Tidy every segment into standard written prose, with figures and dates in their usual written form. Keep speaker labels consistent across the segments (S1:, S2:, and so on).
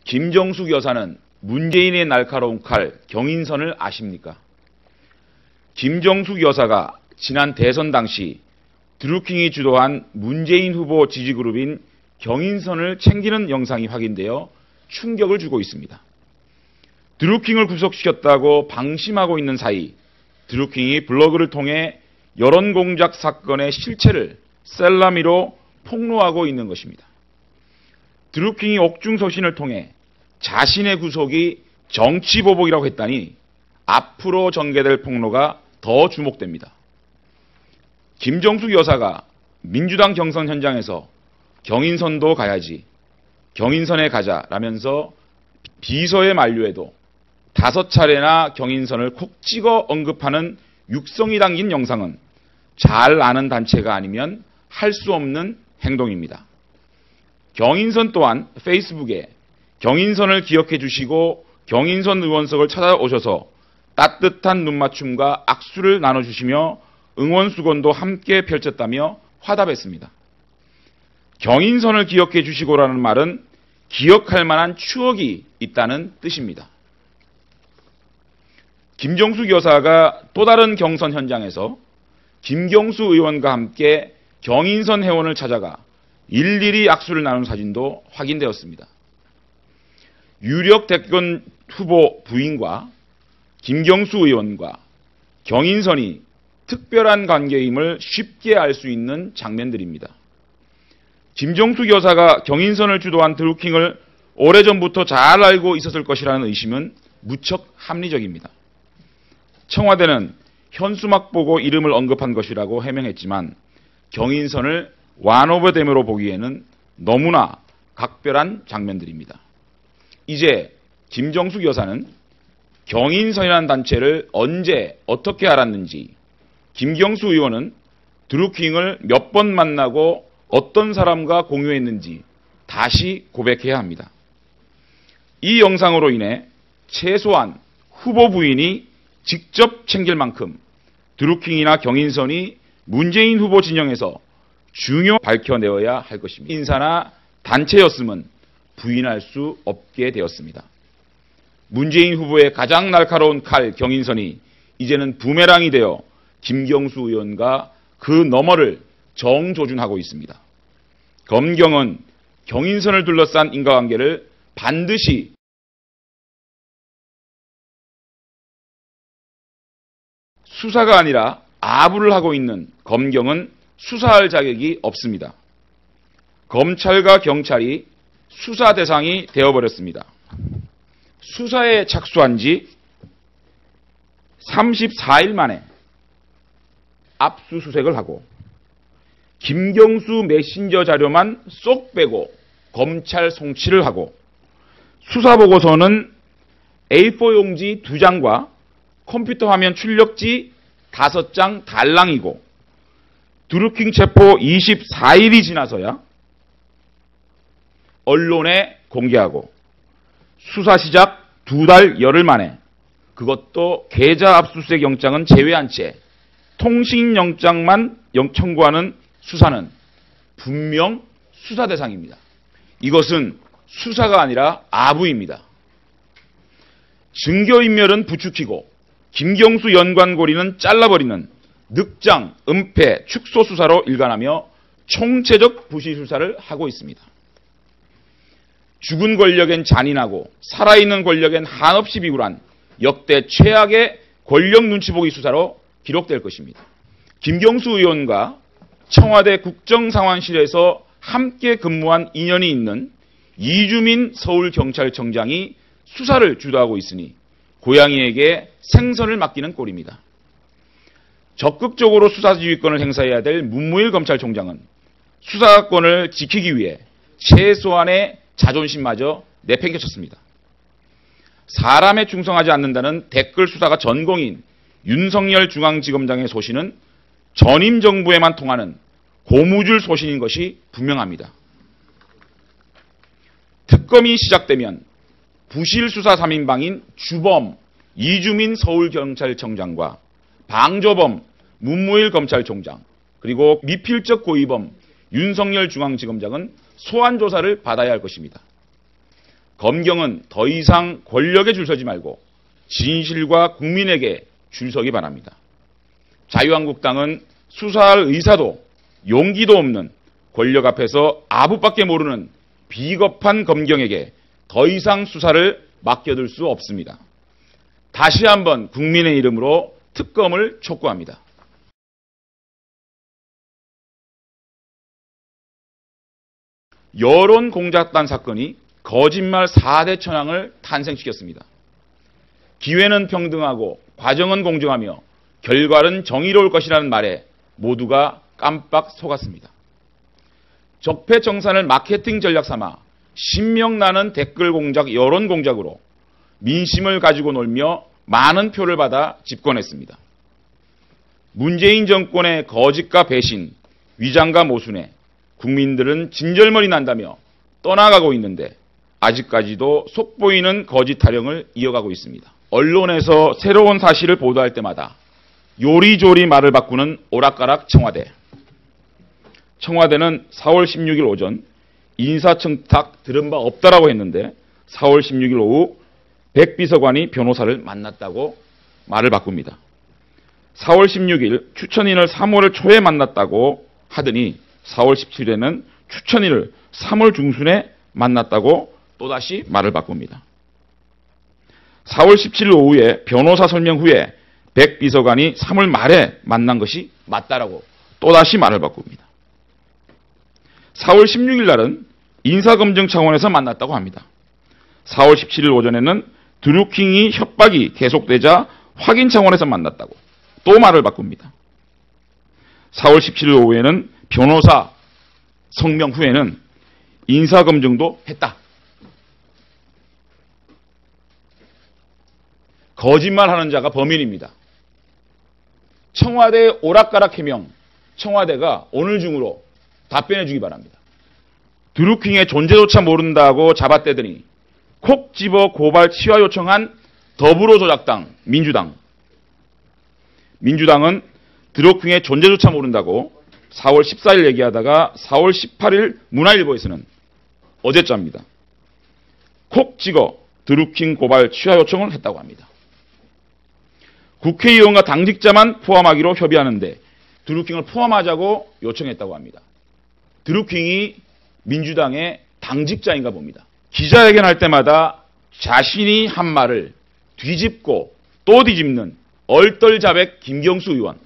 S1: 김정숙 여사는 문재인의 날카로운 칼 경인선을 아십니까? 김정숙 여사가 지난 대선 당시 드루킹이 주도한 문재인 후보 지지그룹인 경인선을 챙기는 영상이 확인되어 충격을 주고 있습니다. 드루킹을 구속시켰다고 방심하고 있는 사이 드루킹이 블로그를 통해 여론공작 사건의 실체를 셀라미로 폭로하고 있는 것입니다. 드루킹이 옥중서신을 통해 자신의 구속이 정치보복이라고 했다니 앞으로 전개될 폭로가 더 주목됩니다. 김정숙 여사가 민주당 경선 현장에서 경인선도 가야지, 경인선에 가자라면서 비서의 만류에도 5차례나 경인선을 콕 찍어 언급하는 육성이 담긴 영상은 잘 아는 단체가 아니면 할 수 없는 행동입니다. 경인선 또한 페이스북에 경인선을 기억해 주시고 경인선 의원석을 찾아오셔서 따뜻한 눈맞춤과 악수를 나눠주시며 응원 수건도 함께 펼쳤다며 화답했습니다. 경인선을 기억해 주시고라는 말은 기억할 만한 추억이 있다는 뜻입니다. 김정숙 여사가 또 다른 경선 현장에서 김경수 의원과 함께 경인선 회원을 찾아가 일일이 악수를 나눈 사진도 확인되었습니다. 유력 대권 후보 부인과 김경수 의원과 경인선이 특별한 관계임을 쉽게 알 수 있는 장면들입니다. 김정숙 여사가 경인선을 주도한 드루킹을 오래전부터 잘 알고 있었을 것이라는 의심은 무척 합리적입니다. 청와대는 현수막 보고 이름을 언급한 것이라고 해명했지만 경인선을 완오버댐으로 보기에는 너무나 각별한 장면들입니다. 이제 김정숙 여사는 경인선이라는 단체를 언제 어떻게 알았는지, 김경수 의원은 드루킹을 몇 번 만나고 어떤 사람과 공유했는지 다시 고백해야 합니다. 이 영상으로 인해 최소한 후보 부인이 직접 챙길 만큼 드루킹이나 경인선이 문재인 후보 진영에서 중요 밝혀내어야 할 것입니다. 인사나 단체였음은 부인할 수 없게 되었습니다. 문재인 후보의 가장 날카로운 칼 경인선이 이제는 부메랑이 되어 김경수 의원과 그 너머를 정조준하고 있습니다. 검경은 경인선을 둘러싼 인과관계를 반드시 수사가 아니라 아부를 하고 있는 검경은 수사할 자격이 없습니다. 검찰과 경찰이 수사 대상이 되어버렸습니다. 수사에 착수한 지 34일 만에 압수수색을 하고 김경수 메신저 자료만 쏙 빼고 검찰 송치를 하고 수사보고서는 A4 용지 2장과 컴퓨터 화면 출력지 5장 달랑이고 드루킹 체포 24일이 지나서야 언론에 공개하고 수사 시작 2달 열흘 만에 그것도 계좌 압수수색 영장은 제외한 채 통신영장만 청구하는 수사는 분명 수사 대상입니다. 이것은 수사가 아니라 아부입니다. 증거인멸은 부추기고 김경수 연관고리는 잘라버리는 늑장, 은폐, 축소 수사로 일관하며 총체적 부실 수사를 하고 있습니다. 죽은 권력엔 잔인하고 살아있는 권력엔 한없이 비굴한 역대 최악의 권력 눈치보기 수사로 기록될 것입니다. 김경수 의원과 청와대 국정상황실에서 함께 근무한 인연이 있는 이주민 서울경찰청장이 수사를 주도하고 있으니 고양이에게 생선을 맡기는 꼴입니다. 적극적으로 수사지휘권을 행사해야 될 문무일 검찰총장은 수사권을 지키기 위해 최소한의 자존심마저 내팽개쳤습니다. 사람에 충성하지 않는다는 댓글 수사가 전공인 윤석열 중앙지검장의 소신은 전임 정부에만 통하는 고무줄 소신인 것이 분명합니다. 특검이 시작되면 부실 수사 3인방인 주범 이주민 서울경찰청장과 방조범 문무일 검찰총장 그리고 미필적 고의범 윤석열 중앙지검장은 소환 조사를 받아야 할 것입니다. 검경은 더 이상 권력에 줄 서지 말고 진실과 국민에게 줄 서기 바랍니다. 자유한국당은 수사할 의사도 용기도 없는 권력 앞에서 아부밖에 모르는 비겁한 검경에게 더 이상 수사를 맡겨둘 수 없습니다. 다시 한번 국민의 이름으로 특검을 촉구합니다. 여론공작단 사건이 거짓말 4대 천왕을 탄생시켰습니다. 기회는 평등하고 과정은 공정하며 결과는 정의로울 것이라는 말에 모두가 깜빡 속았습니다. 적폐청산을 마케팅 전략 삼아 신명나는 댓글 공작, 여론 공작으로 민심을 가지고 놀며 많은 표를 받아 집권했습니다. 문재인 정권의 거짓과 배신, 위장과 모순에 국민들은 진절머리 난다며 떠나가고 있는데 아직까지도 속보이는 거짓 타령을 이어가고 있습니다. 언론에서 새로운 사실을 보도할 때마다 요리조리 말을 바꾸는 오락가락 청와대. 청와대는 4월 16일 오전 인사청탁 들은 바 없다라고 했는데 4월 16일 오후 백 비서관이 변호사를 만났다고 말을 바꿉니다. 4월 16일 추천인을 3월 초에 만났다고 하더니 4월 17일에는 추천인을 3월 중순에 만났다고 또다시 말을 바꿉니다. 4월 17일 오후에 변호사 설명 후에 백 비서관이 3월 말에 만난 것이 맞다라고 또다시 말을 바꿉니다. 4월 16일 날은 인사검증 차원에서 만났다고 합니다. 4월 17일 오전에는 드루킹이 협박이 계속되자 확인 차원에서 만났다고 또 말을 바꿉니다. 4월 17일 오후에는 변호사 성명 후에는 인사검증도 했다. 거짓말하는 자가 범인입니다. 청와대 오락가락 해명, 청와대가 오늘 중으로 답변해 주기 바랍니다. 드루킹의 존재조차 모른다고 잡아떼더니 콕 집어 고발 치화 요청한 더불어조작당, 민주당은 드루킹의 존재조차 모른다고 4월 14일 얘기하다가 4월 18일 문화일보에서는 어제자입니다. 콕 찍어 드루킹 고발 치화 요청을 했다고 합니다. 국회의원과 당직자만 포함하기로 협의하는데 드루킹을 포함하자고 요청했다고 합니다. 드루킹이 민주당의 당직자인가 봅니다. 기자회견할 때마다 자신이 한 말을 뒤집고 또 뒤집는 얼떨자백 김경수 의원.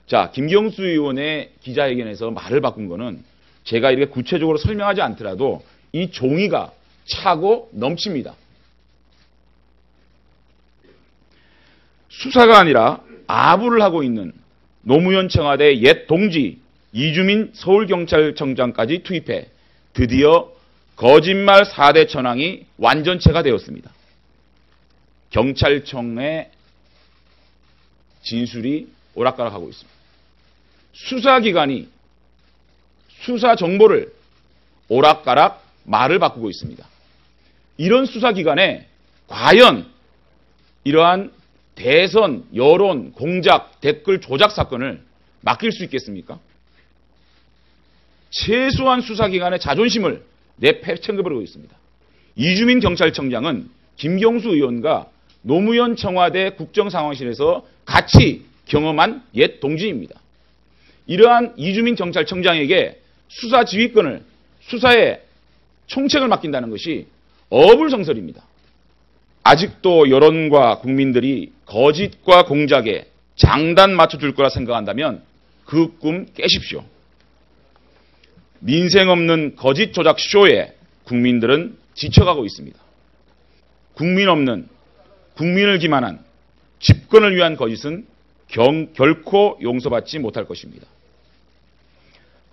S1: 자, 김경수 의원의 기자회견에서 말을 바꾼 거는 제가 이렇게 구체적으로 설명하지 않더라도 이 종이가 차고 넘칩니다. 수사가 아니라 아부를 하고 있는 노무현 청와대 옛 동지 이주민 서울경찰청장까지 투입해 드디어 거짓말 4대 천왕이 완전체가 되었습니다. 경찰청의 진술이 오락가락하고 있습니다. 수사기관이 수사 정보를 오락가락 말을 바꾸고 있습니다. 이런 수사기관에 과연 이러한 대선, 여론, 공작, 댓글 조작 사건을 맡길 수 있겠습니까? 최소한 수사기관의 자존심을 내팽개버리고 있습니다. 이주민 경찰청장은 김경수 의원과 노무현 청와대 국정상황실에서 같이 경험한 옛 동지입니다. 이러한 이주민 경찰청장에게 수사 지휘권을, 수사의 총책을 맡긴다는 것이 어불성설입니다. 아직도 여론과 국민들이 거짓과 공작에 장단 맞춰줄 거라 생각한다면 그 꿈 깨십시오. 민생 없는 거짓 조작 쇼에 국민들은 지쳐가고 있습니다. 국민 없는, 국민을 기만한 집권을 위한 거짓은 결코 용서받지 못할 것입니다.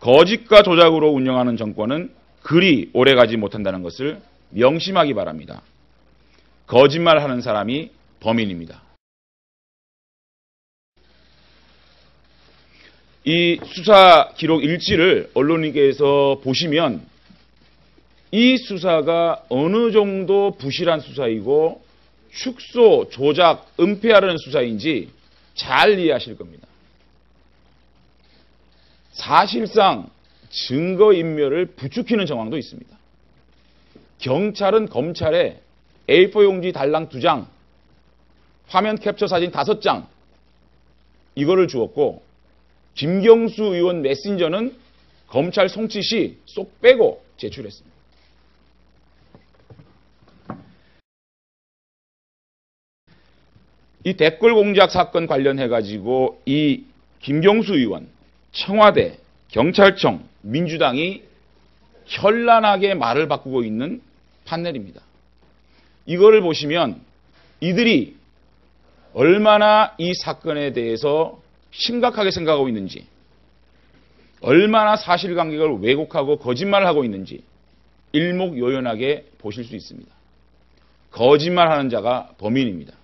S1: 거짓과 조작으로 운영하는 정권은 그리 오래가지 못한다는 것을 명심하기 바랍니다. 거짓말하는 사람이 범인입니다. 이 수사 기록 일지를 언론인께서 보시면 이 수사가 어느 정도 부실한 수사이고 축소, 조작, 은폐하려는 수사인지 잘 이해하실 겁니다. 사실상 증거인멸을 부추기는 정황도 있습니다. 경찰은 검찰에 A4 용지 달랑 2장, 화면 캡처 사진 5장 이거를 주었고 김경수 의원 메신저는 검찰 송치 시 쏙 빼고 제출했습니다. 이 댓글 공작 사건 관련해 가지고 이 김경수 의원, 청와대, 경찰청, 민주당이 현란하게 말을 바꾸고 있는 판넬입니다. 이거를 보시면 이들이 얼마나 이 사건에 대해서 심각하게 생각하고 있는지, 얼마나 사실관계를 왜곡하고 거짓말을 하고 있는지 일목요연하게 보실 수 있습니다. 거짓말하는 자가 범인입니다.